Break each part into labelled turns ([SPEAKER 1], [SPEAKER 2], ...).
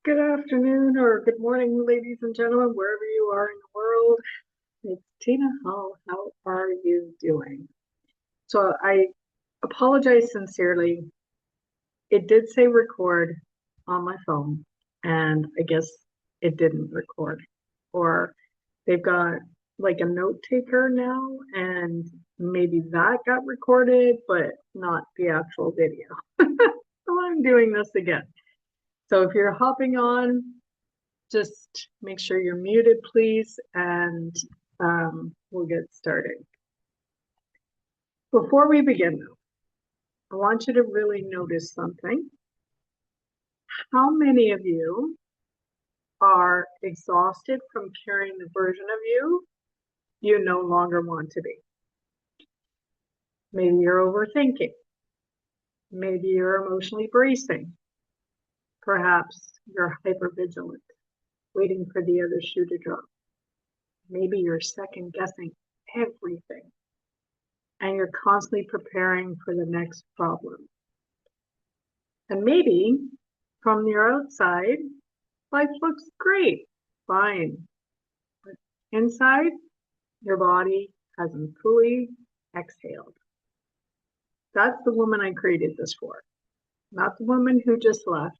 [SPEAKER 1] Good afternoon or good morning, ladies and gentlemen, wherever you are in the world. It's Tina Hull. How are you doing? So I apologize sincerely. It did say record on my phone, and I guess it didn't record. Or they've got like a note taker now, and maybe that got recorded, but not the actual video. So I'm doing this again. So if you're hopping on, just make sure you're muted, please, and we'll get started. Before we begin, though, I want you to really notice something. How many of you are exhausted from carrying the version of you no longer want to be? Maybe you're overthinking. Maybe you're emotionally bracing. Perhaps you're hypervigilant, waiting for the other shoe to drop. Maybe you're second guessing everything and you're constantly preparing for the next problem. And maybe from the outside, life looks great, fine. But inside, your body hasn't fully exhaled. That's the woman I created this for. Not the woman who just left,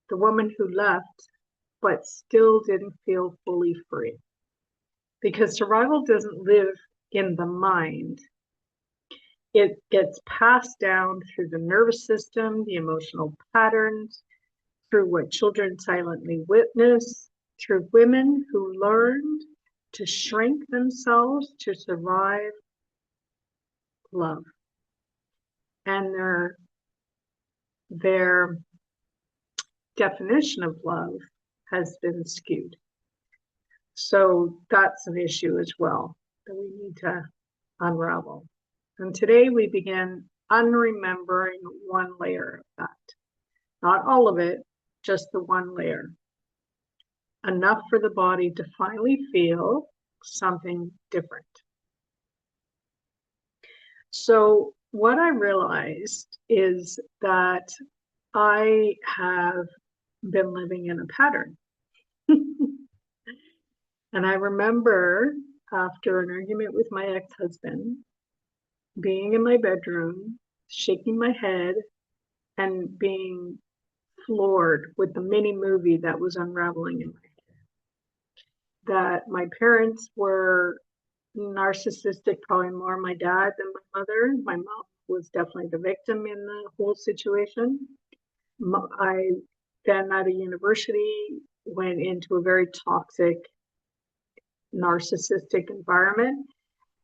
[SPEAKER 1] the woman who left, but still didn't feel fully free. Because survival doesn't live in the mind. It gets passed down through the nervous system, the emotional patterns, through what children silently witness, through women who learned to shrink themselves to survive love. And their definition of love has been skewed. So that's an issue as well that we need to unravel. And today we begin unremembering one layer of that. Not all of it, just the one layer. Enough for the body to finally feel something different. So what I realized is that I have been living in a pattern. And I remember after an argument with my ex-husband, being in my bedroom, shaking my head, and being floored with the mini movie that was unraveling in my head. That my parents were narcissistic, probably more my dad than my mother. My mom was definitely the victim in the whole situation. I then at a university went into a very toxic, narcissistic environment.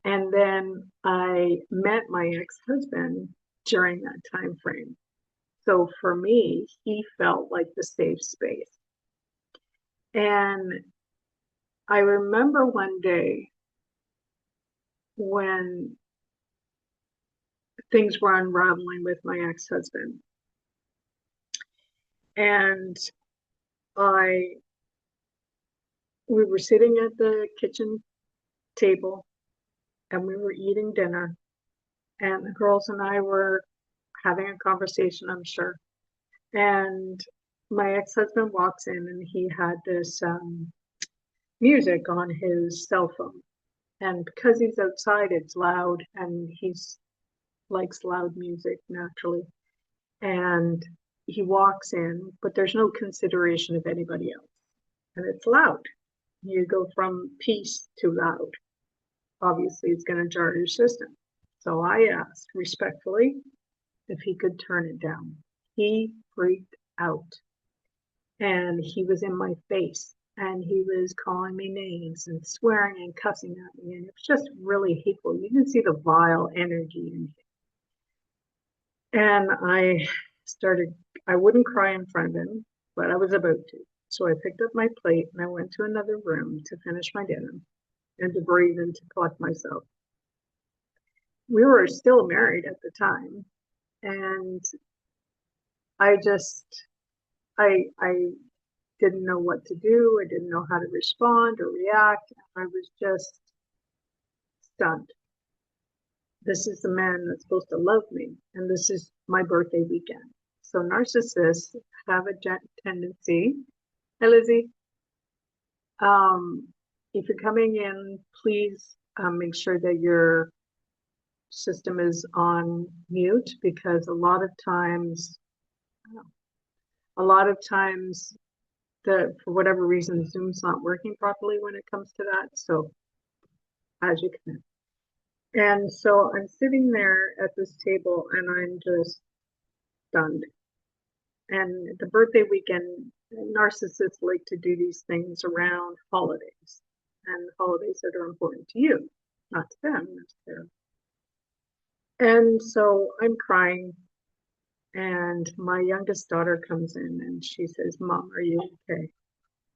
[SPEAKER 1] And then I met my ex-husband during that time frame. So for me, he felt like the safe space. And I remember one day when things were unraveling with my ex-husband. And we were sitting at the kitchen table and we were eating dinner. And the girls and I were having a conversation, I'm sure. And my ex-husband walks in and he had this music on his cell phone. And because he's outside, it's loud and he's likes loud music naturally. And he walks in, but there's no consideration of anybody else. And it's loud. You go from peace to loud. Obviously, it's going to jar your system. So I asked respectfully if he could turn it down. He freaked out. And he was in my face. And he was calling me names and swearing and cussing at me. And it was just really hateful. You can see the vile energy in him. And I wouldn't cry in front of him, but I was about to. So I picked up my plate and I went to another room to finish my dinner and to breathe and to collect myself. We were still married at the time. And I didn't know what to do. I didn't know how to respond or react. I was just stunned. This is the man that's supposed to love me, and this is my birthday weekend. So narcissists have a tendency Hi, Lizzie. Um, if you're coming in, please make sure that your system is on mute because a lot of times, for whatever reason, Zoom's not working properly when it comes to that. So as you can. And so I'm sitting there at this table and I'm just stunned. And the birthday weekend, narcissists like to do these things around holidays and holidays that are important to you, not to them necessarily. And so I'm crying, and my youngest daughter comes in and she says, Mom, are you okay?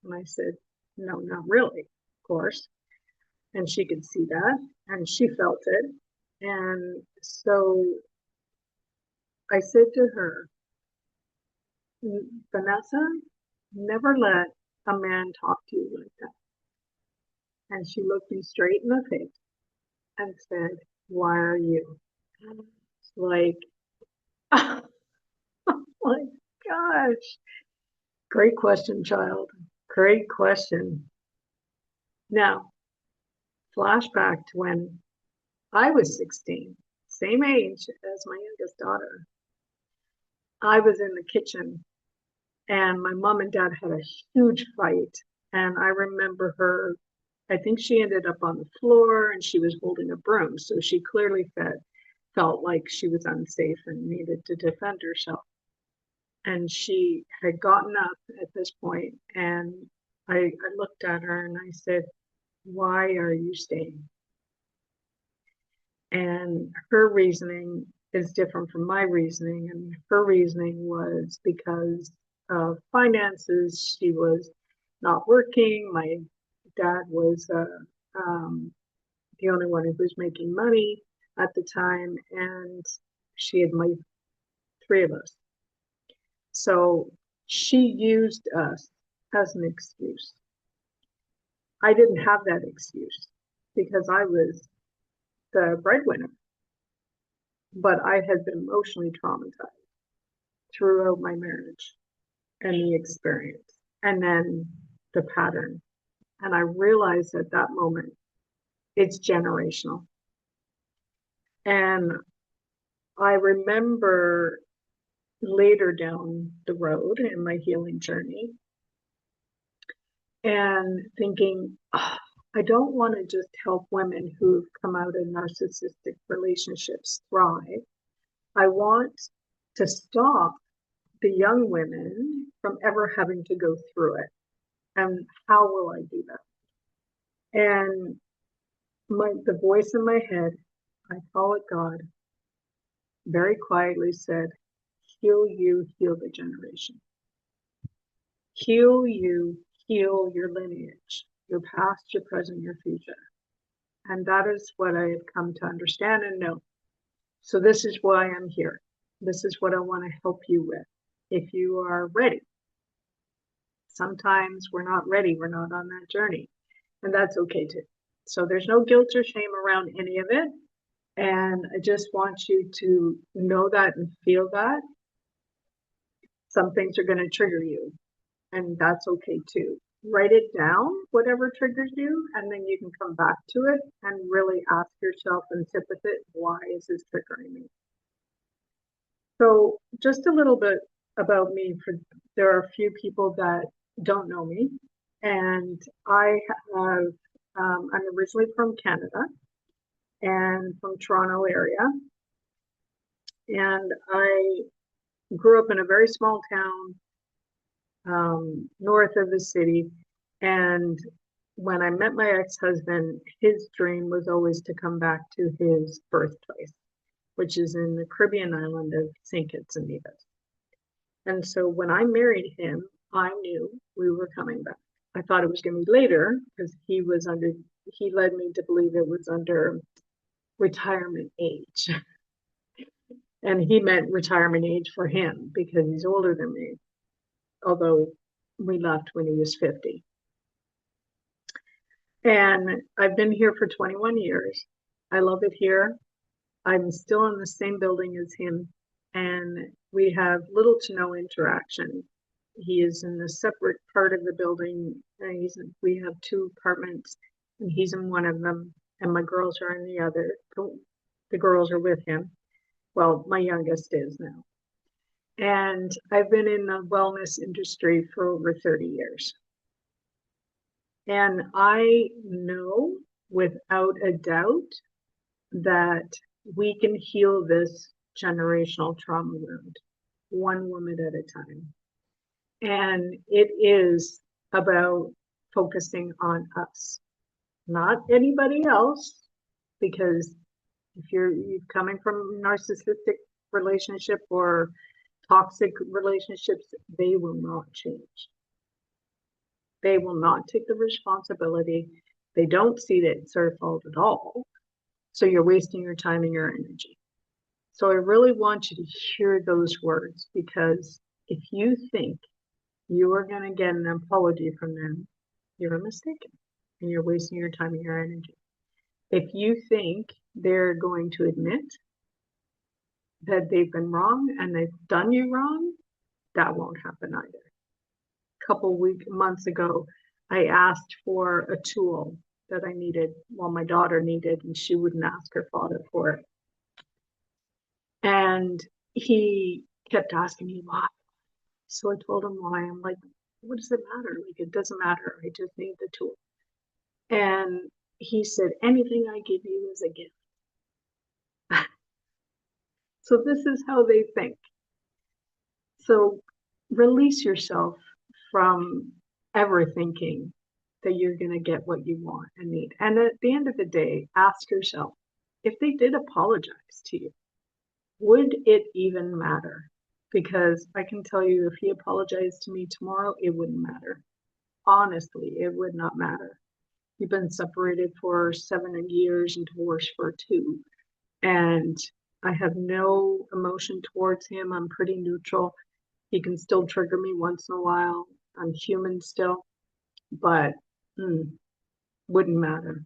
[SPEAKER 1] And I said, No, not really, of course. And she could see that, and she felt it. And so I said to her, Vanessa, never let a man talk to you like that. And she looked me straight in the face and said, Why are you? Like, oh my gosh. Great question, child. Great question. Now, flashback to when I was 16, same age as my youngest daughter. I was in the kitchen and my mom and dad had a huge fight. And I remember her, I think she ended up on the floor and she was holding a broom. So she clearly felt like she was unsafe and needed to defend herself. And she had gotten up at this point, and I looked at her and I said, Why are you staying? And her reasoning is different from my reasoning. And her reasoning was because of finances. She was not working. My dad was the only one who was making money at the time, and she had my three of us. So she used us as an excuse. I didn't have that excuse because I was the breadwinner, but I had been emotionally traumatized throughout my marriage and the experience, and then the pattern. And I realized at that moment it's generational. And I remember later down the road in my healing journey and thinking, oh, I don't want to just help women who've come out of narcissistic relationships thrive. I want to stop the young women from ever having to go through it. And how will I do that? And the voice in my head, I call it God, very quietly said, heal you, heal the generation. Heal you, heal your lineage, your past, your present, your future. And that is what I have come to understand and know. So this is why I'm here. This is what I want to help you with. If you are ready, sometimes we're not ready. We're not on that journey. And that's okay too. So there's no guilt or shame around any of it. And I just want you to know that and feel that. Some things are going to trigger you, and that's okay too. Write it down, whatever triggers you, and then you can come back to it and really ask yourself and sit with it, why is this triggering me? So just a little bit about me. There are a few people that don't know me, and I'm originally from Canada and from Toronto area, and I grew up in a very small town north of the city. And when I met my ex-husband, his dream was always to come back to his birthplace, which is in the Caribbean island of St. Kitts and Nevis. And so when I married him, I knew we were coming back. I thought it was going to be later because he led me to believe it was under retirement age. And he meant retirement age for him because he's older than me, although we left when he was 50. And I've been here for 21 years. I love it here. I'm still in the same building as him, and we have little to no interaction he is in a separate part of the building. We have 2 apartments, and he's in one of them, and my girls are in the other. The girls are with him. Well, my youngest is now. And I've been in the wellness industry for over 30 years. And I know without a doubt that we can heal this generational trauma wound, one woman at a time. And it is about focusing on us, not anybody else, because if you're coming from narcissistic relationship or toxic relationships, they will not change. They will not take the responsibility. They don't see that it's their fault at all. So you're wasting your time and your energy. So I really want you to hear those words, because if you think you are going to get an apology from them, you're mistaken and you're wasting your time and your energy. If you think they're going to admit that they've been wrong and they've done you wrong, that won't happen either. A couple months ago, I asked for a tool that I needed, well, my daughter needed, and she wouldn't ask her father for it. And he kept asking me why. So I told him why. I'm like, what does it matter? Like, it doesn't matter. I just need the tool. And he said, anything I give you is a gift. So this is how they think. So release yourself from ever thinking that you're going to get what you want and need. And at the end of the day, ask yourself, if they did apologize to you, would it even matter? Because I can tell you, if he apologized to me tomorrow, it wouldn't matter. Honestly, it would not matter. We've been separated for 7 years and divorced for 2. And I have no emotion towards him. I'm pretty neutral. He can still trigger me once in a while. I'm human still, but wouldn't matter,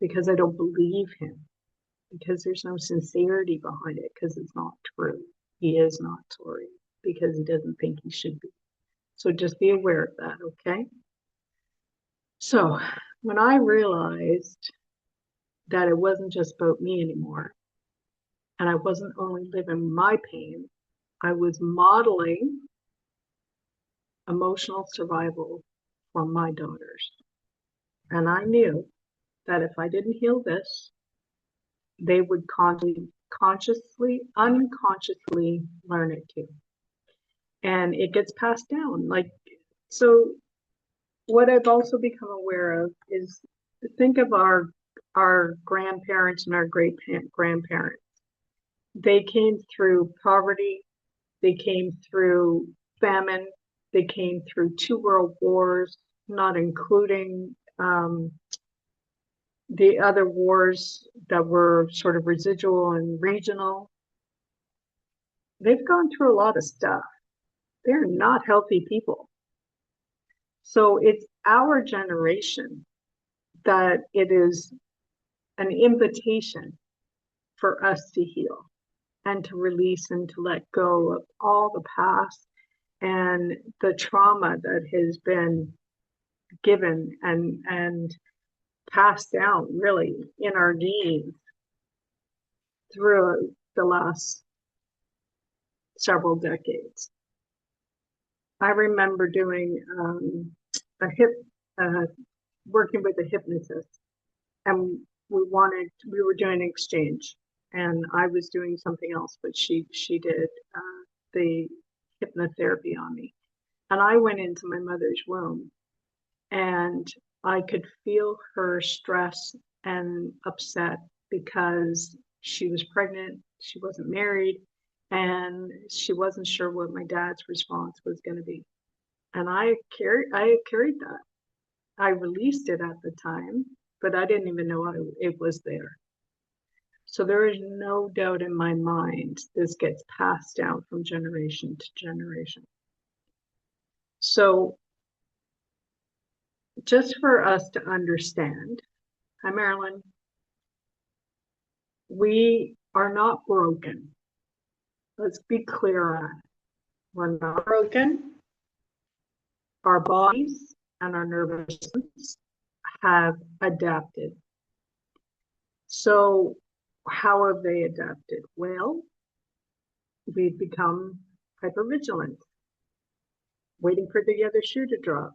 [SPEAKER 1] because I don't believe him, because there's no sincerity behind it, because it's not true. He is not sorry because he doesn't think he should be. So just be aware of that, okay? So when I realized that it wasn't just about me anymore, and I wasn't only living my pain, I was modeling emotional survival for my daughters. And I knew that if I didn't heal this, they would consciously, unconsciously learn it too. And it gets passed down. So what I've also become aware of is, think of our grandparents and our great grandparents. They came through poverty, they came through famine, they came through 2 world wars, not including the other wars that were sort of residual and regional. They've gone through a lot of stuff. They're not healthy people. So it's our generation that it is an invitation for us to heal and to release and to let go of all the past and the trauma that has been given and passed down really in our genes through the last several decades. I remember doing working with a hypnotist, and we were doing an exchange, and I was doing something else, but she did the hypnotherapy on me. And I went into my mother's womb, and I could feel her stress and upset because she was pregnant, she wasn't married, and she wasn't sure what my dad's response was going to be. And I carried that. I released it at the time, but I didn't even know it was there. So there is no doubt in my mind this gets passed down from generation to generation. So just for us to understand, hi Marilyn, we are not broken. Let's be clear on it. We're not broken. Our bodies and our nervous systems have adapted. So how have they adapted? Well, we've become hypervigilant, waiting for the other shoe to drop.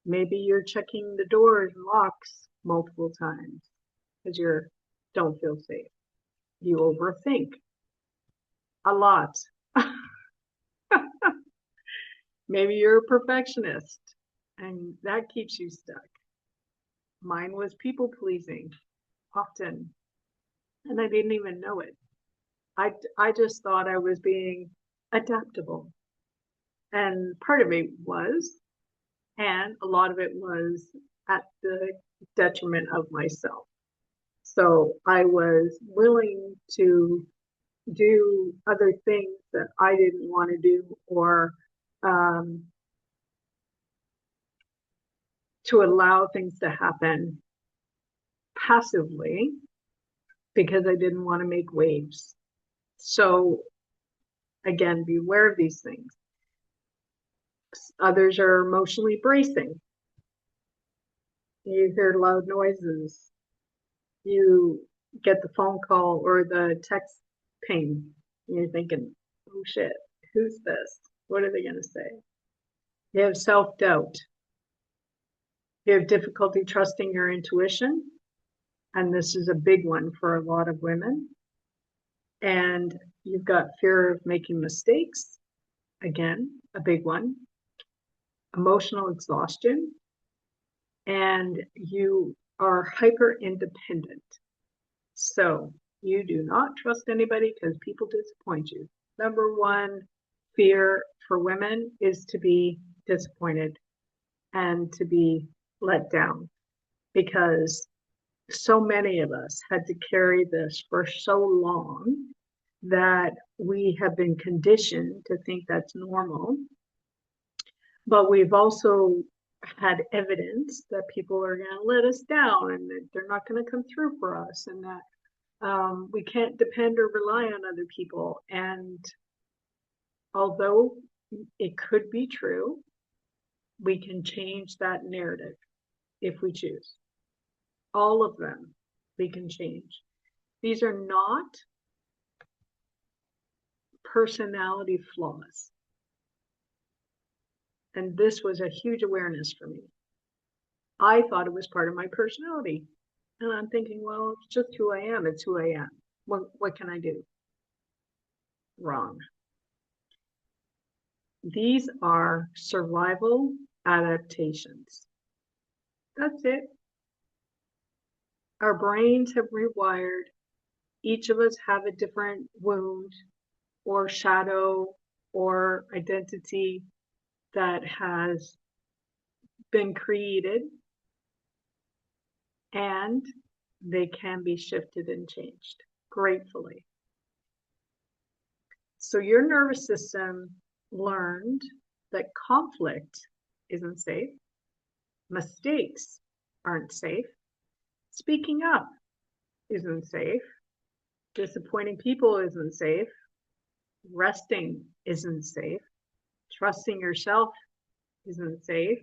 [SPEAKER 1] Maybe you're checking the doors and locks multiple times because you don't feel safe. You overthink a lot. Maybe you're a perfectionist and that keeps you stuck. Mine was people pleasing often, and I didn't even know it. I just thought I was being adaptable. And part of it was, and a lot of it was at the detriment of myself. So I was willing to do other things that I didn't want to do, or um, to allow things to happen passively because I didn't want to make waves. So again, beware of these things. Others are emotionally bracing. You hear loud noises. You get the phone call or the text ping. And you're thinking, oh shit, who's this? What are they going to say? You have self-doubt. You have difficulty trusting your intuition. And this is a big one for a lot of women. And you've got fear of making mistakes. Again, a big one. Emotional exhaustion. And you are hyper independent. So you do not trust anybody because people disappoint you. Number one fear for women is to be disappointed and to be let down, because so many of us had to carry this for so long that we have been conditioned to think that's normal. But we've also had evidence that people are going to let us down and that they're not going to come through for us, and that we can't depend or rely on other people. And although it could be true, we can change that narrative if we choose. All of them we can change. These are not personality flaws. And this was a huge awareness for me. I thought it was part of my personality. And I'm thinking, well, it's just who I am. It's who I am. What can I do? Wrong. These are survival adaptations. That's it. Our brains have rewired. Each of us have a different wound or shadow or identity that has been created, and they can be shifted and changed gratefully. So your nervous system learned that conflict isn't safe, mistakes aren't safe, speaking up isn't safe, disappointing people isn't safe, resting isn't safe, trusting yourself isn't safe,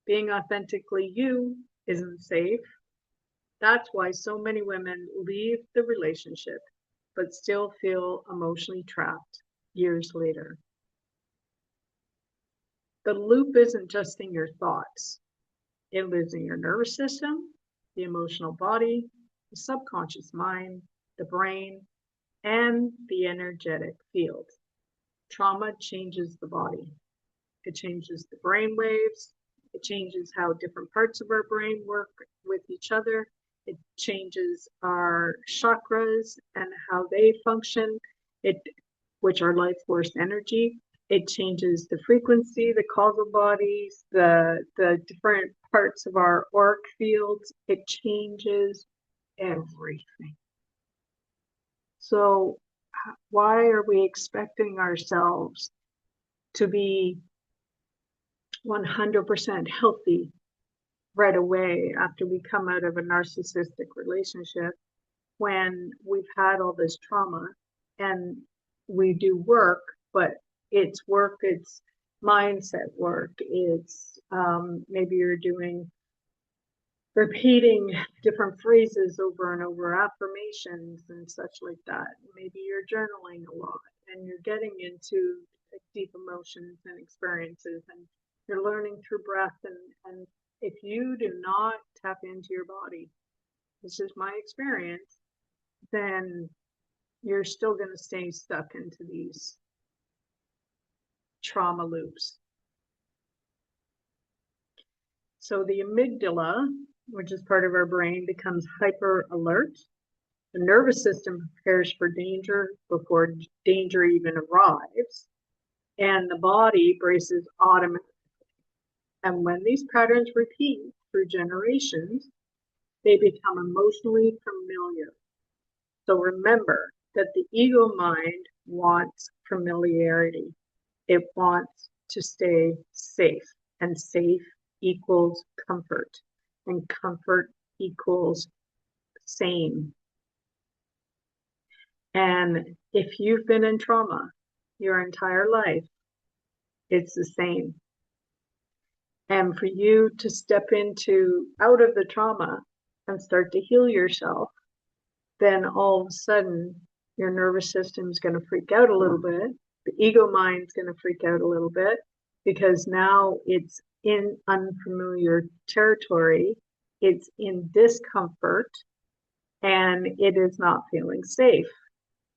[SPEAKER 1] being authentically you isn't safe. That's why so many women leave the relationship but still feel emotionally trapped years later. The loop isn't just in your thoughts. It lives in your nervous system, the emotional body, the subconscious mind, the brain, and the energetic field. Trauma changes the body. It changes the brain waves. It changes how different parts of our brain work with each other. It changes our chakras and how they function, which are life force energy. It changes the frequency, the causal bodies, the different parts of our auric fields. It changes everything. So why are we expecting ourselves to be 100% healthy right away after we come out of a narcissistic relationship when we've had all this trauma? And we do work, but it's mindset work. It's maybe you're repeating different phrases over and over, affirmations and such like that. Maybe you're journaling a lot and you're getting into deep emotions and experiences, and you're learning through breath. And if you do not tap into your body, this is my experience, then you're still going to stay stuck into these trauma loops. So the amygdala, which is part of our brain, becomes hyper alert. The nervous system prepares for danger before danger even arrives, and the body braces automatically. And when these patterns repeat through generations, they become emotionally familiar. So remember that the ego mind wants familiarity. It wants to stay safe, and safe equals comfort, and comfort equals sane. And if you've been in trauma your entire life, it's the same. And for you to step out of the trauma and start to heal yourself, then all of a sudden your nervous system is going to freak out a little bit. The ego mind's going to freak out a little bit because now it's in unfamiliar territory. It's in discomfort and it is not feeling safe.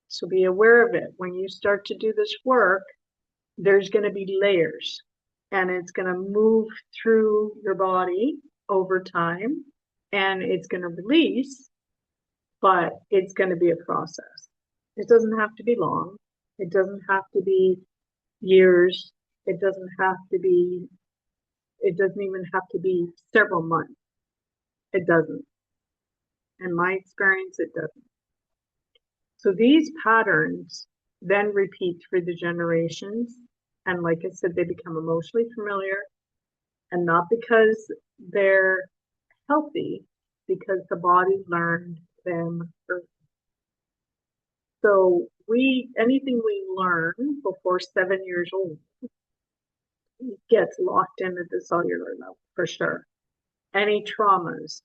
[SPEAKER 1] So be aware of it. When you start to do this work, there's going to be layers, and it's going to move through your body over time, and it's going to release, but it's going to be a process. It doesn't have to be long. It doesn't have to be years. It doesn't even have to be several months. It doesn't. In my experience, it doesn't. So these patterns then repeat through the generations. And like I said, they become emotionally familiar, and not because they're healthy, because the body learned them early. So anything we learn before 7 years old gets locked in at the cellular level for sure. Any traumas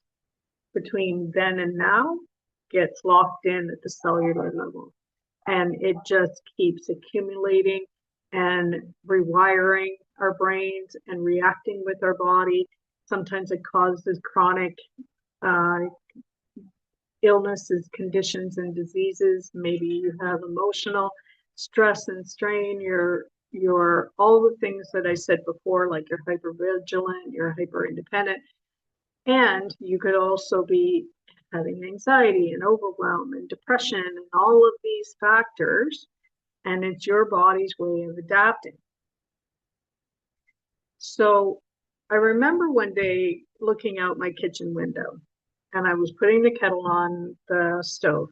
[SPEAKER 1] between then and now gets locked in at the cellular level. And it just keeps accumulating and rewiring our brains and reacting with our body. Sometimes it causes chronic illnesses, conditions, and diseases. Maybe you have emotional stress and strain. You're all the things that I said before, like you're hypervigilant, you're hyper independent, and you could also be having anxiety and overwhelm and depression and all of these factors, and it's your body's way of adapting. So I remember one day looking out my kitchen window, and I was putting the kettle on the stove,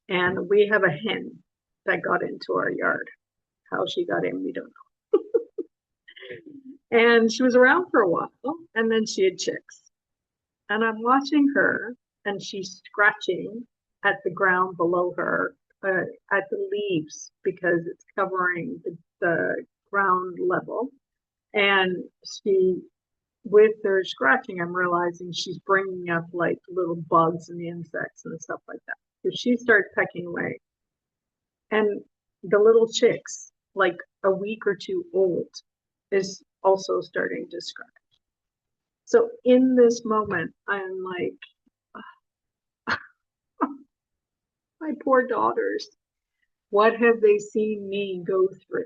[SPEAKER 1] and we have a hen that got into our yard. How she got in, we don't know. And she was around for a while, and then she had chicks. And I'm watching her, and she's scratching at the ground below her, at the leaves, because it's covering the ground level. And with her scratching, I'm realizing she's bringing up like little bugs and insects and stuff like that. So she starts pecking away. And the little chicks, like a week or two old, is also starting to scratch. So in this moment, I'm like, my poor daughters, what have they seen me go through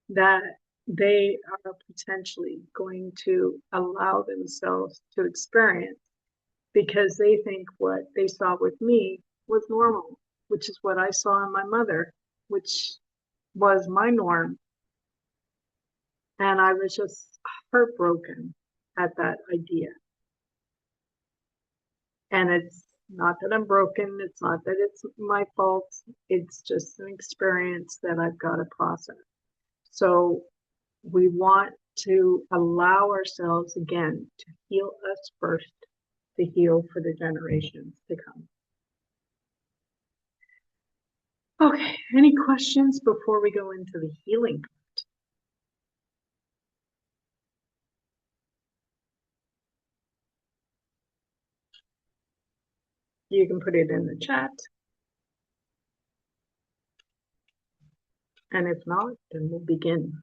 [SPEAKER 1] that they are potentially going to allow themselves to experience because they think what they saw with me was normal, which is what I saw in my mother, which was my norm. And I was just heartbroken at that idea. And it's not that I'm broken. It's not that it's my fault. It's just an experience that I've got to process. So we want to allow ourselves again to heal us first, to heal for the generations to come. Okay, any questions before we go into the healing part? You can put it in the chat. And if not, then we'll begin.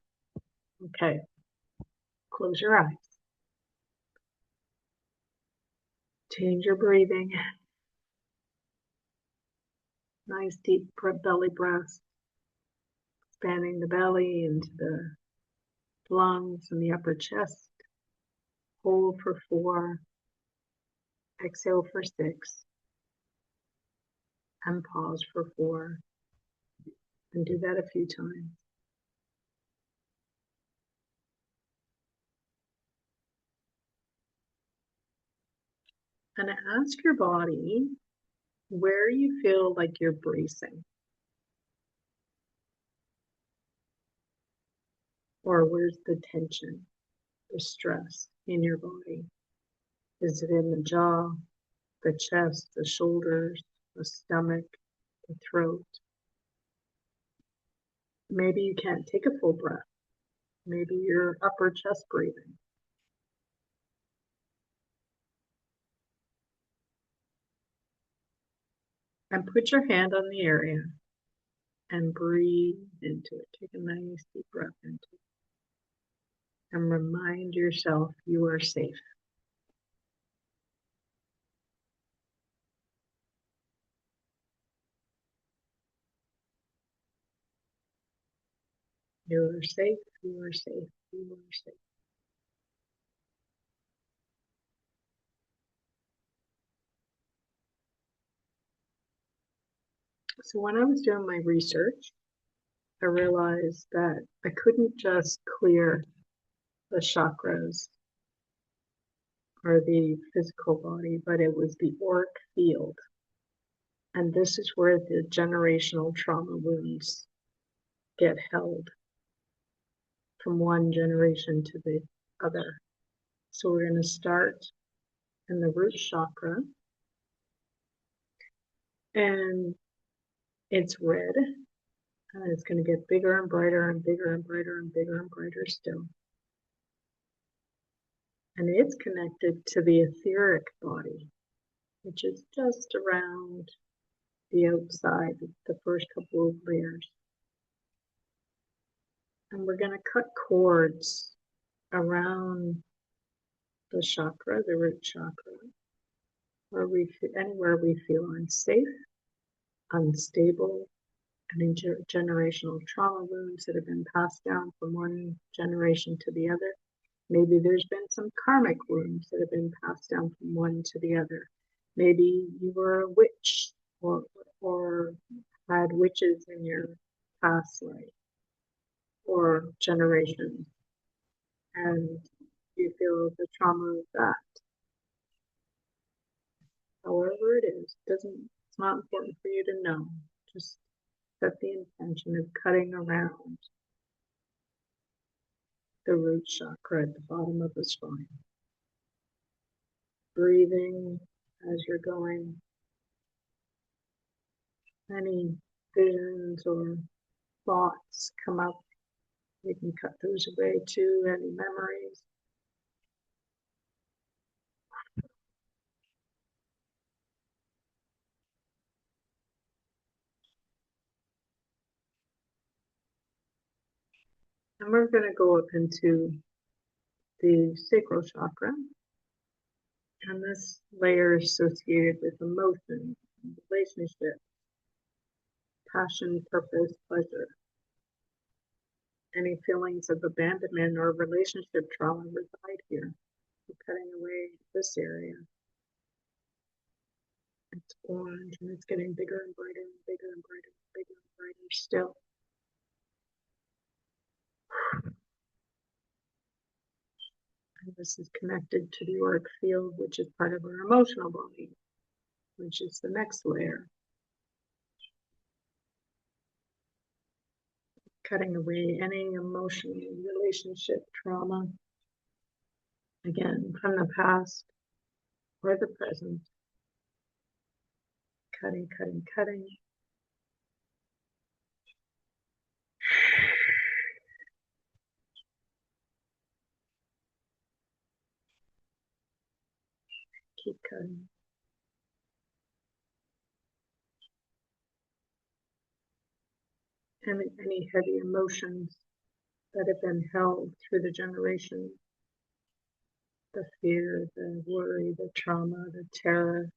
[SPEAKER 1] Okay. Close your eyes. Change your breathing. Nice deep belly breath. Expanding the belly into the lungs and the upper chest. Hold for 4. Exhale for 6. And pause for 4. And do that a few times. And ask your body where you feel like you're bracing. Or where's the tension, the stress in your body? Is it in the jaw, the chest, the shoulders, the stomach, the throat? Maybe you can't take a full breath. Maybe you're upper chest breathing. And put your hand on the area and breathe into it. Take a nice deep breath into it. And remind yourself you are safe. You are safe, you are safe, you are safe. So when I was doing my research, I realized that I couldn't just clear the chakras or the physical body, but it was the auric field. And this is where the generational trauma wounds get held from one generation to the other. So we're going to start in the root chakra. And it's red. And it's going to get bigger and brighter and bigger and brighter and bigger and brighter still. And it's connected to the etheric body, which is just around the outside, the first couple of layers. And we're going to cut cords around the chakra, the root chakra, where anywhere we feel unsafe, unstable, any generational trauma wounds that have been passed down from one generation to the other. Maybe there's been some karmic wounds that have been passed down from one to the other. Maybe you were a witch or had witches in your past life or generation, and you feel the trauma of that. However it is, it's not important for you to know. Just set the intention of cutting around the root chakra at the bottom of the spine. Breathing as you're going. Any visions or thoughts come up, you can cut those away too, any memories. And we're going to go up into the sacral chakra. And this layer is associated with emotion, relationship, passion, purpose, pleasure. Any feelings of abandonment or relationship trauma reside here. We're cutting away this area. It's orange and it's getting bigger and brighter and bigger and brighter and bigger and brighter still. And this is connected to the auric field, which is part of our emotional body, which is the next layer. Cutting away any emotional relationship trauma, again, from the past or the present. Cutting, cutting, cutting. Keep cutting. and any heavy emotions that have been held through the generations, the fear, the worry, the trauma, the terror.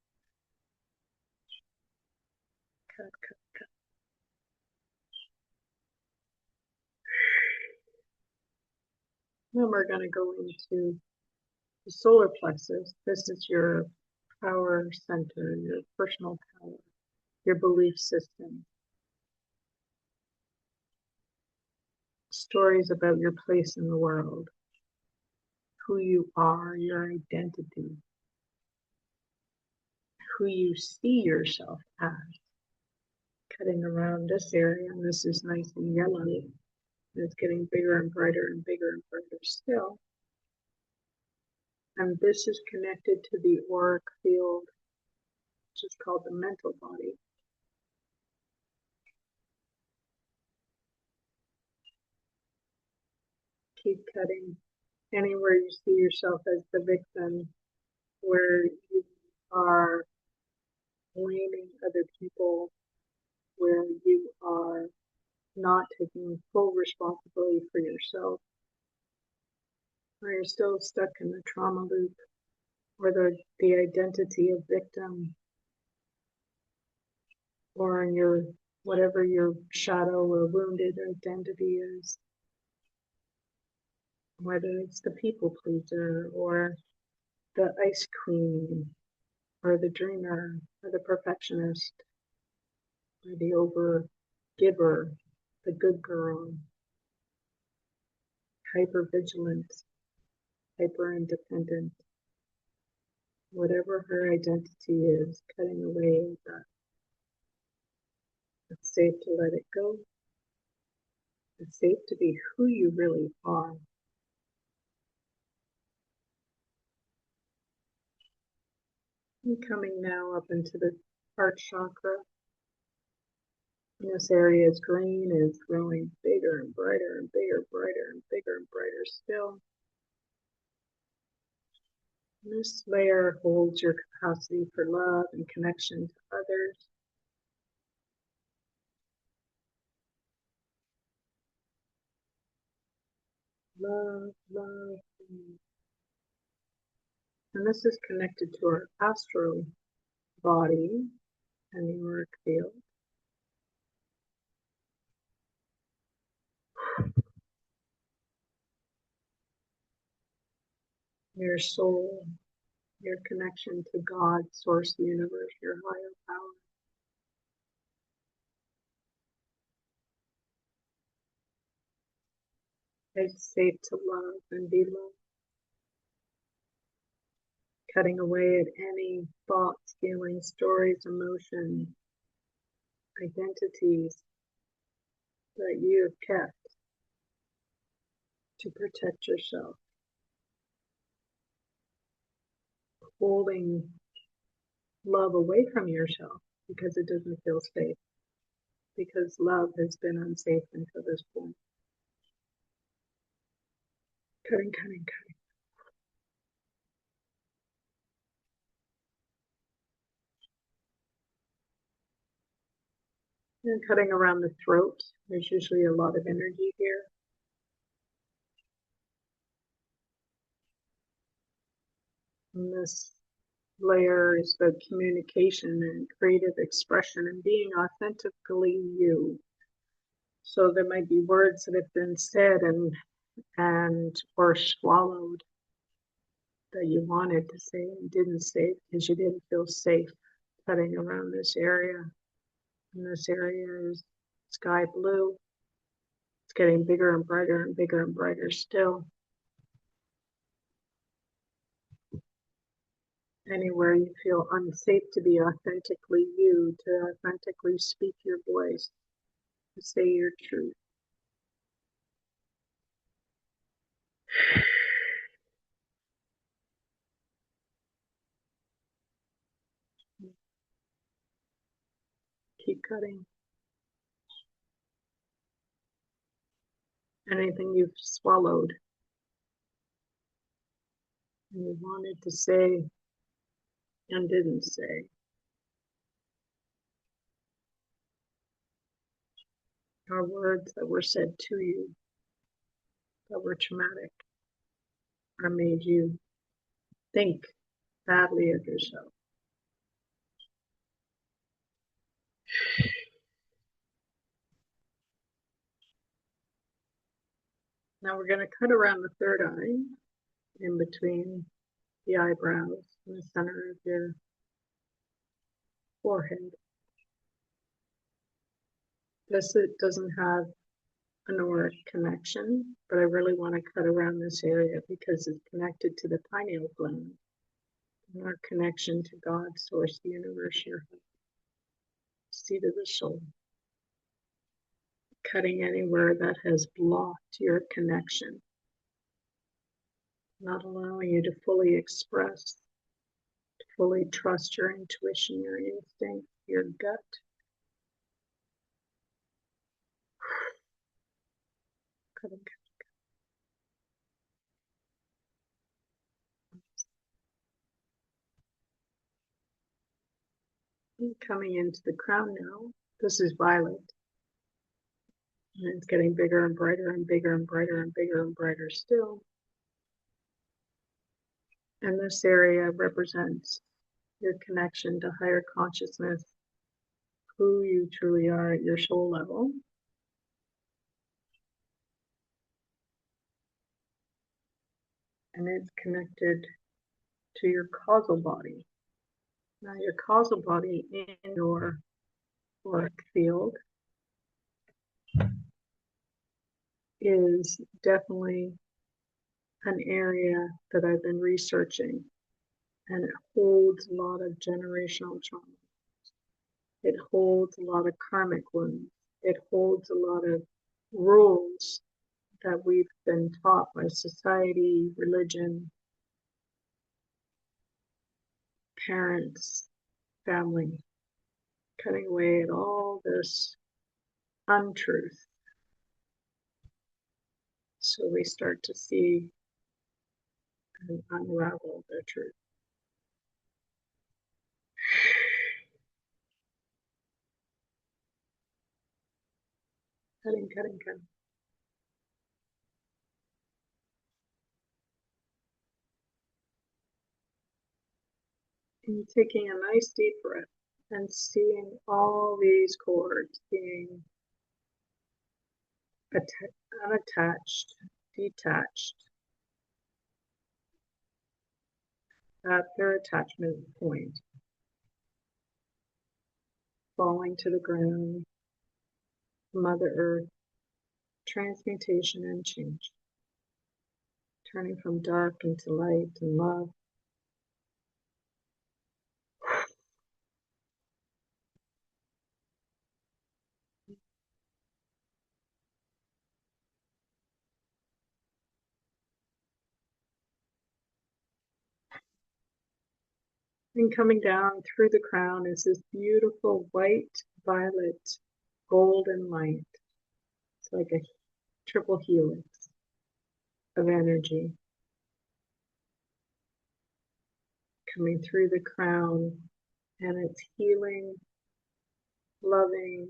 [SPEAKER 1] Cut, cut, cut. Then we're going to go into the solar plexus. This is your power center, your personal power, your belief system. Stories about your place in the world, who you are, your identity, who you see yourself as. Cutting around this area, and this is nice and yellow, and it's getting bigger and brighter and bigger and brighter still. And this is connected to the auric field, which is called the mental body. Keep cutting anywhere you see yourself as the victim, where you are blaming other people, where you are not taking full responsibility for yourself, where you're still stuck in the trauma loop, or the identity of victim, or in your whatever your shadow or wounded identity is, whether it's the people pleaser or the ice queen or the dreamer or the perfectionist or the over giver, the good girl, hypervigilant, hyper independent, whatever her identity is, cutting away at that. It's safe to let it go. It's safe to be who you really are. And coming now up into the heart chakra. And this area is green and it's growing bigger and brighter and bigger, brighter and bigger and brighter still. And this layer holds your capacity for love and connection to others. Love, love, love. And this is connected to our astral body and the auric field. Your soul, your connection to God, source, the universe, your higher power. It's safe to love and be loved. Cutting away at any thoughts, feelings, stories, emotions, identities that you have kept to protect yourself. Holding love away from yourself because it doesn't feel safe, because love has been unsafe until this point. Cutting, cutting, cutting. And cutting around the throat. There's usually a lot of energy here. And this layer is the communication and creative expression and being authentically you. So there might be words that have been said and or swallowed that you wanted to say and didn't say because you didn't feel safe. Cutting around this area. And this area is sky blue. It's getting bigger and brighter and bigger and brighter still. Anywhere you feel unsafe to be authentically you, to authentically speak your voice, to say your truth. Keep cutting. Anything you've swallowed and you wanted to say and didn't say. are words that were said to you that were traumatic or made you think badly of yourself. Now we're going to cut around the third eye in between the eyebrows in the center of your forehead. This it doesn't have an auric connection, but I really want to cut around this area because it's connected to the pineal gland and our connection to God, Source, the universe, your seat of the soul. Cutting anywhere that has blocked your connection, not allowing you to fully express, to fully trust your intuition, your instinct, your gut. Cutting. Coming into the crown now. This is violet. And it's getting bigger and brighter and bigger and brighter and bigger and brighter still. And this area represents your connection to higher consciousness, who you truly are at your soul level. And it's connected to your causal body. Now, your causal body in your auric field is definitely an area that I've been researching, and it holds a lot of generational trauma. It holds a lot of karmic wounds. It holds a lot of rules that we've been taught by society, religion, parents, family, cutting away at all this untruth. So we start to see and unravel the truth. Cutting, cutting, cutting. And taking a nice deep breath and seeing all these cords being unattached, detached at their attachment point, falling to the ground, Mother Earth, transmutation and change, turning from dark into light and love. And coming down through the crown is this beautiful white, violet, golden light. It's like a triple helix of energy coming through the crown, and it's healing, loving,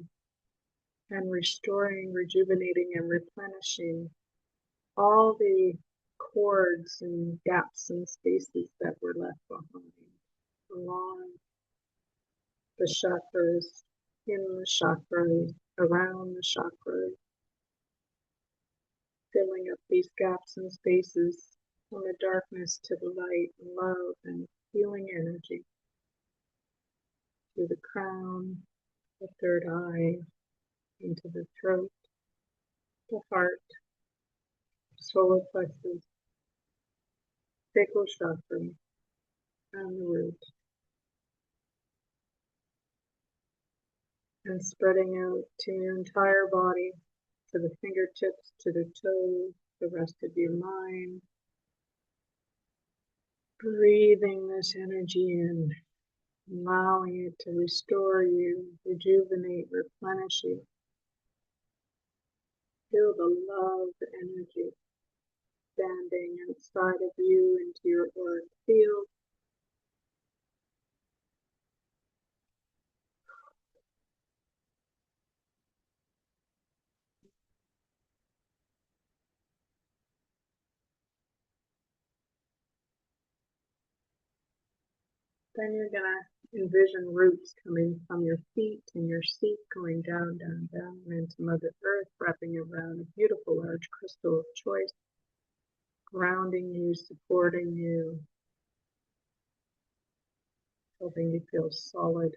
[SPEAKER 1] and restoring, rejuvenating, and replenishing all the cords and gaps and spaces that were left behind along the chakras, in the chakras, around the chakras, filling up these gaps and spaces from the darkness to the light and love and healing energy through the crown, the third eye, into the throat, the heart, solar plexus, sacral chakra, and the root. And spreading out to your entire body, to the fingertips, to the toes, the rest of your mind. Breathing this energy in, allowing it to restore you, rejuvenate, replenish you. Feel the love energy expanding outside of you into your auric field. Then you're going to envision roots coming from your feet and your seat, going down, down, down into Mother Earth, wrapping you around a beautiful large crystal of choice, grounding you, supporting you, helping you feel solid.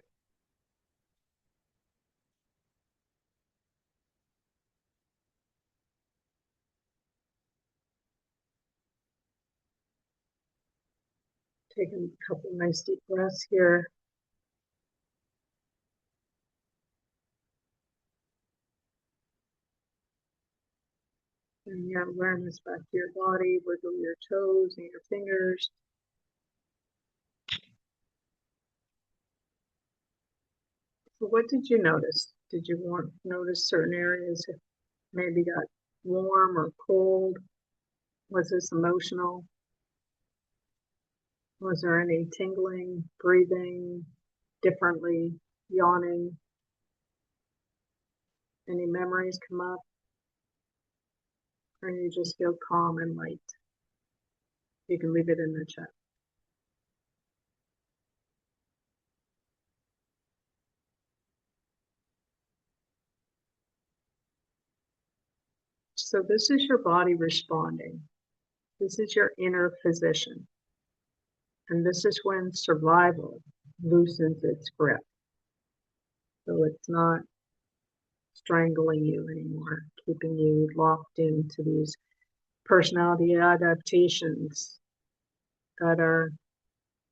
[SPEAKER 1] Taking a couple nice deep breaths here. Bring your awareness back to your body, wiggle your toes and your fingers. So what did you notice? Did you notice certain areas that maybe got warm or cold? Was this emotional? Was there any tingling, breathing differently, yawning? Any memories come up? Or you just feel calm and light? You can leave it in the chat. So this is your body responding. This is your inner physician. And this is when survival loosens its grip. So it's not strangling you anymore, keeping you locked into these personality adaptations that are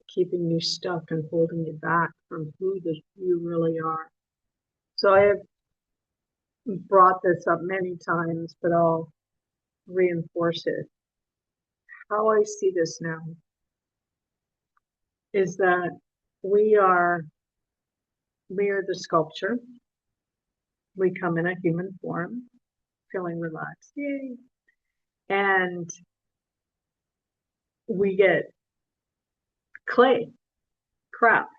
[SPEAKER 1] keeping you stuck and holding you back from who you really are. So I have brought this up many times, but I'll reinforce it. How I see this now is that we are the sculpture. We come in a human form, feeling relaxed, yay, and we get clay, crap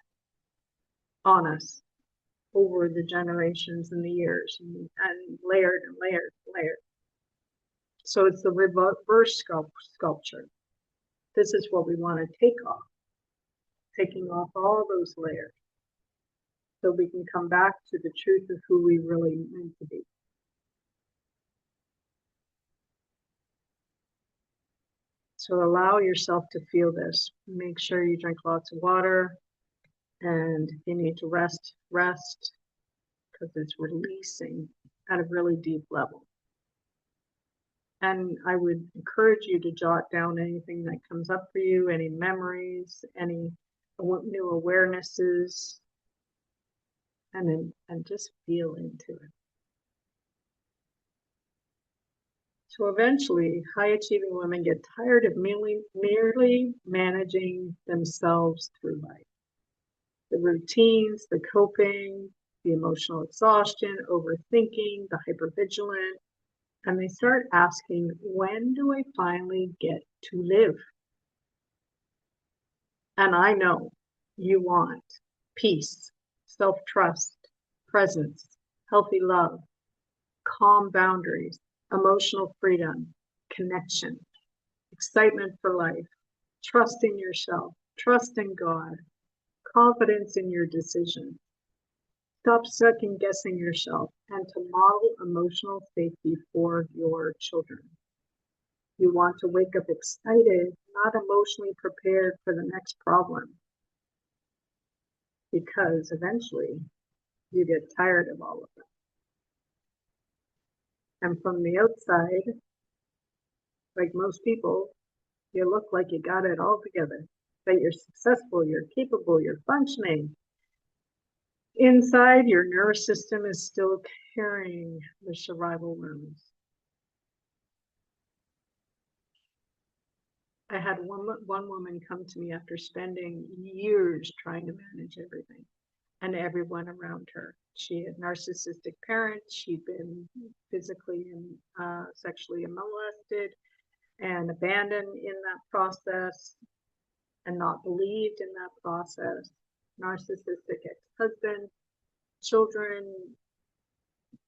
[SPEAKER 1] on us over the generations and the years, and layered and layered and layered. So it's the reverse sculpture. This is what we want to take off, taking off all those layers so we can come back to the truth of who we really meant to be. So allow yourself to feel this. Make sure you drink lots of water, and if you need to rest, because it's releasing at a really deep level. And I would encourage you to jot down anything that comes up for you, any memories, any new awarenesses, and just feel into it. So eventually, high-achieving women get tired of merely managing themselves through life. The routines, the coping, the emotional exhaustion, overthinking, the hypervigilant, and they start asking, when do I finally get to live? And I know you want peace, self-trust, presence, healthy love, calm boundaries, emotional freedom, connection, excitement for life, trust in yourself, trust in God, confidence in your decisions. Stop second guessing yourself and to model emotional safety for your children. You want to wake up excited, not emotionally prepared for the next problem. Because eventually you get tired of all of that. And from the outside, like most people, you look like you got it all together, that you're successful, you're capable, you're functioning. Inside, your nervous system is still carrying the survival wounds. I had one woman come to me after spending years trying to manage everything and everyone around her. She had narcissistic parents. She'd been physically and sexually molested and abandoned in that process and not believed in that process. Narcissistic ex-husband, children,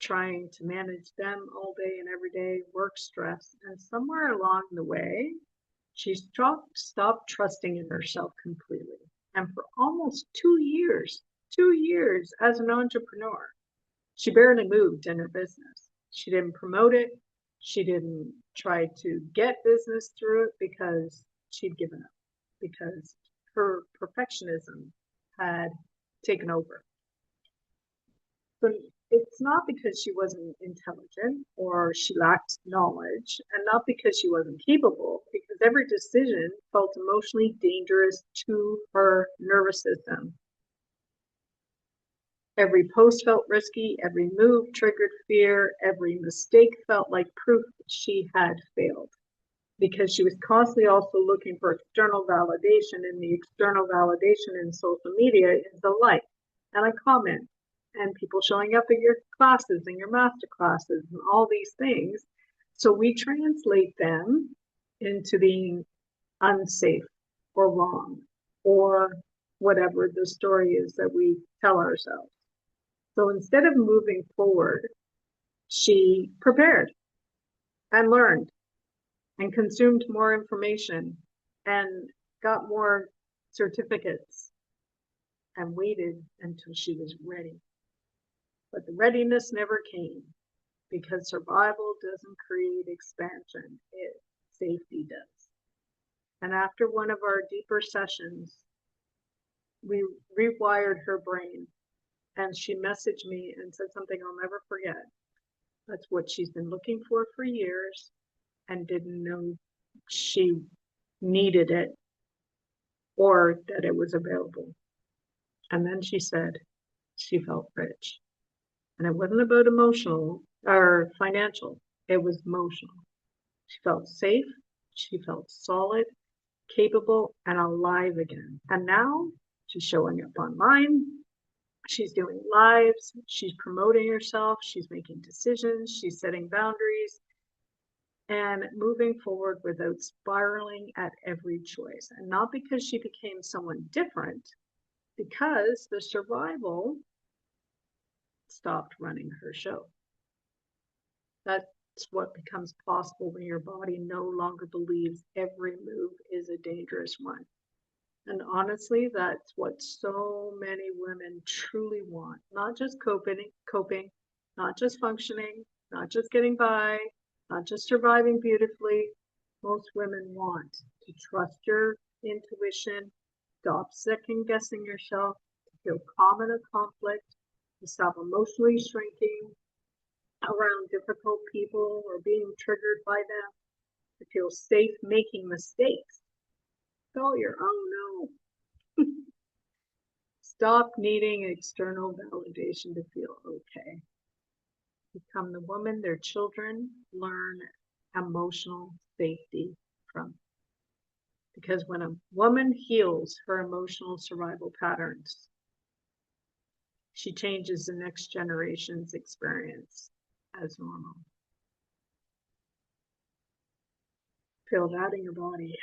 [SPEAKER 1] trying to manage them all day and every day, work stress. And somewhere along the way, she stopped trusting in herself completely. And for almost 2 years as an entrepreneur, she barely moved in her business. She didn't promote it. She didn't try to get business through it because she'd given up, because her perfectionism had taken over. But it's not because she wasn't intelligent or she lacked knowledge, and not because she wasn't capable, because every decision felt emotionally dangerous to her nervous system. Every post felt risky, every move triggered fear, every mistake felt like proof that she had failed, because she was constantly also looking for external validation, and the external validation in social media is the like and a comment and people showing up at your classes and your master classes and all these things. So we translate them into being unsafe or wrong or whatever the story is that we tell ourselves. So instead of moving forward, she prepared and learned and consumed more information and got more certificates and waited until she was ready. But the readiness never came, because survival doesn't create expansion, safety does. And after one of our deeper sessions, we rewired her brain, and she messaged me and said something I'll never forget. That's what she's been looking for years and didn't know she needed it or that it was available. And then she said she felt rich. And it wasn't about emotional or financial, it was emotional. She felt safe, she felt solid, capable, and alive again. And now she's showing up online, she's doing lives, she's promoting herself, she's making decisions, she's setting boundaries, and moving forward without spiraling at every choice. And not because she became someone different, because the survival stopped running her show. That's what becomes possible when your body no longer believes every move is a dangerous one. And honestly, that's what so many women truly want. Not just coping, not just functioning, not just getting by, not just surviving beautifully. Most women want to trust your intuition, stop second guessing yourself, to feel calm in a conflict, to stop emotionally shrinking around difficult people or being triggered by them, to feel safe making mistakes. Failure, oh no. Stop needing external validation to feel okay. Become the woman their children learn emotional safety from. Because when a woman heals her emotional survival patterns, she changes the next generation's experience as normal. Feel that in your body.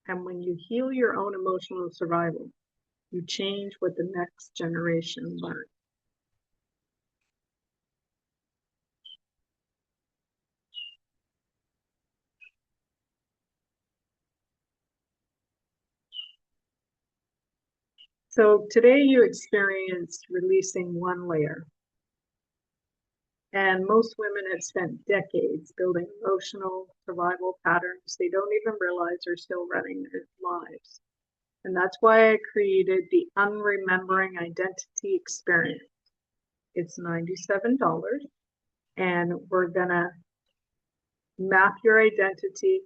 [SPEAKER 1] And when you heal your own emotional survival, you change what the next generation learns. So today you experienced releasing one layer. And most women have spent decades building emotional survival patterns they don't even realize are still running their lives. And that's why I created the Unremembering Identity Experience. It's $97, and we're gonna map your identity.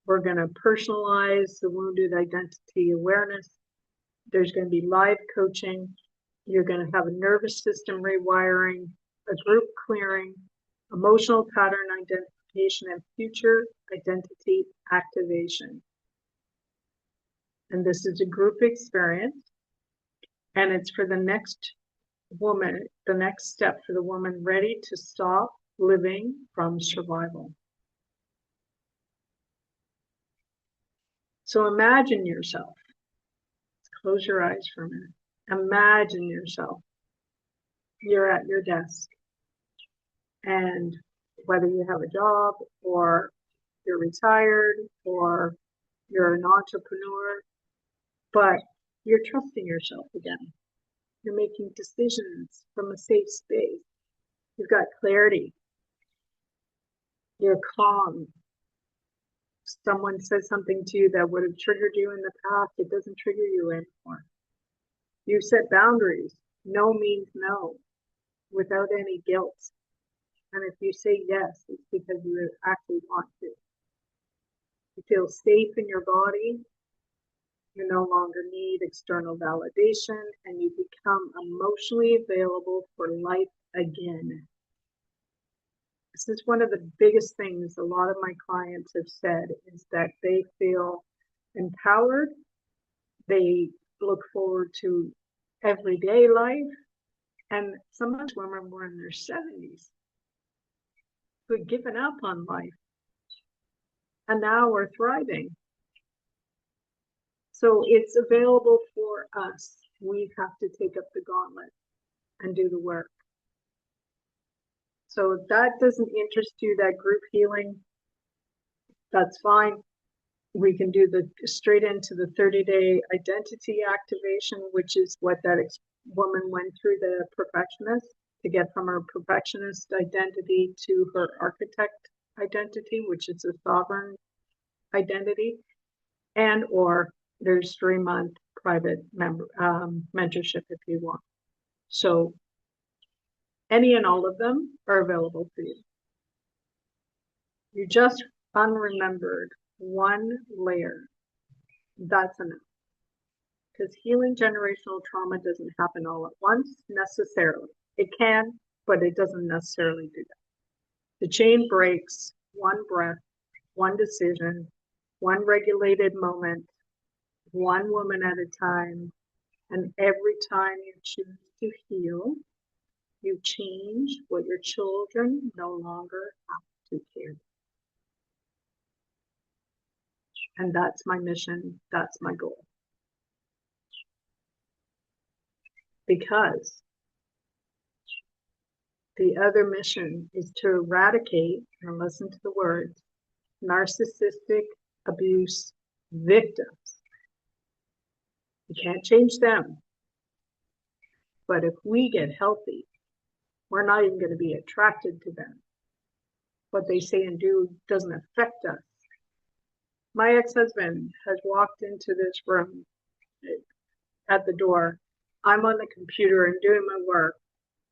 [SPEAKER 1] We're gonna personalize the wounded identity awareness. There's gonna be live coaching. You're gonna have a nervous system rewiring, a group clearing, emotional pattern identification, and future identity activation. And this is a group experience, and it's for the next woman, the next step for the woman ready to stop living from survival. So imagine yourself. Close your eyes for a minute. Imagine yourself. You're at your desk, and whether you have a job or you're retired or you're an entrepreneur, but you're trusting yourself again. You're making decisions from a safe space. You've got clarity. You're calm. Someone says something to you that would have triggered you in the past, it doesn't trigger you anymore. You set boundaries. No means no, without any guilt. And if you say yes, it's because you actually want to. You feel safe in your body. You no longer need external validation, and you become emotionally available for life again. This is one of the biggest things a lot of my clients have said, is that they feel empowered. They look forward to everyday life. And some of those women were in their 70s who had given up on life and now are thriving. So it's available for us. We have to take up the gauntlet and do the work. So if that doesn't interest you, that group healing, that's fine. We can do the straight into the 30-day identity activation, which is what that woman went through, the perfectionist, to get from her perfectionist identity to her architect identity, which is a sovereign identity. And or there's 3-month private mentorship if you want. So any and all of them are available for you. You just unremembered one layer. That's enough. Because healing generational trauma doesn't happen all at once necessarily. It can, but it doesn't necessarily do that. The chain breaks one breath, one decision, one regulated moment, one woman at a time. And every time you choose to heal, you change what your children no longer have to carry. And that's my mission. That's my goal. Because the other mission is to eradicate, and listen to the words, narcissistic abuse victims. You can't change them. But if we get healthy, we're not even going to be attracted to them. What they say and do doesn't affect us. My ex-husband has walked into this room at the door. I'm on the computer and doing my work,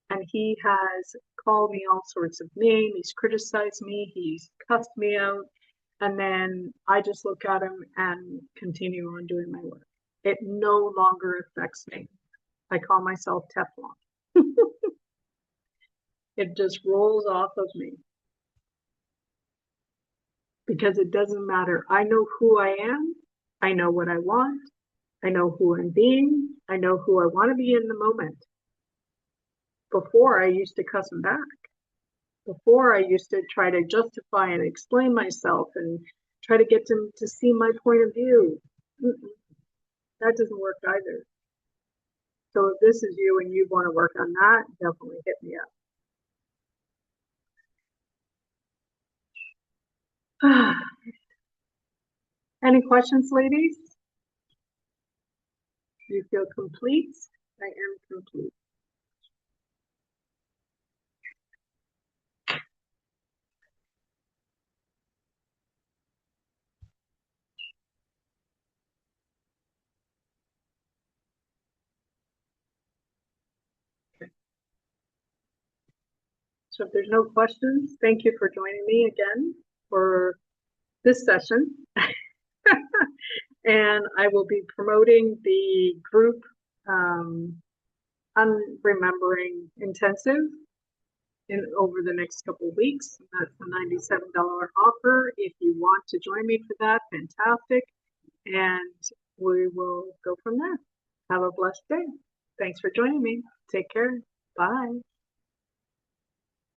[SPEAKER 1] and he has called me all sorts of names. He's criticized me. He's cussed me out. And then I just look at him and continue on doing my work. It no longer affects me. I call myself Teflon. It just rolls off of me. Because it doesn't matter. I know who I am. I know what I want. I know who I'm being. I know who I want to be in the moment. Before, I used to cuss him back. Before, I used to try to justify and explain myself and try to get them to see my point of view. That doesn't work either. So if this is you and you want to work on that, definitely hit me up. Any questions, ladies? You feel complete? I am complete. Okay. So if there's no questions, thank you for joining me again for this session. And I will be promoting the group Unremembering Intensive over the next couple of weeks. That's a $97 offer. If you want to join me for that, fantastic. And we will go from there. Have a blessed day. Thanks for joining me. Take care. Bye.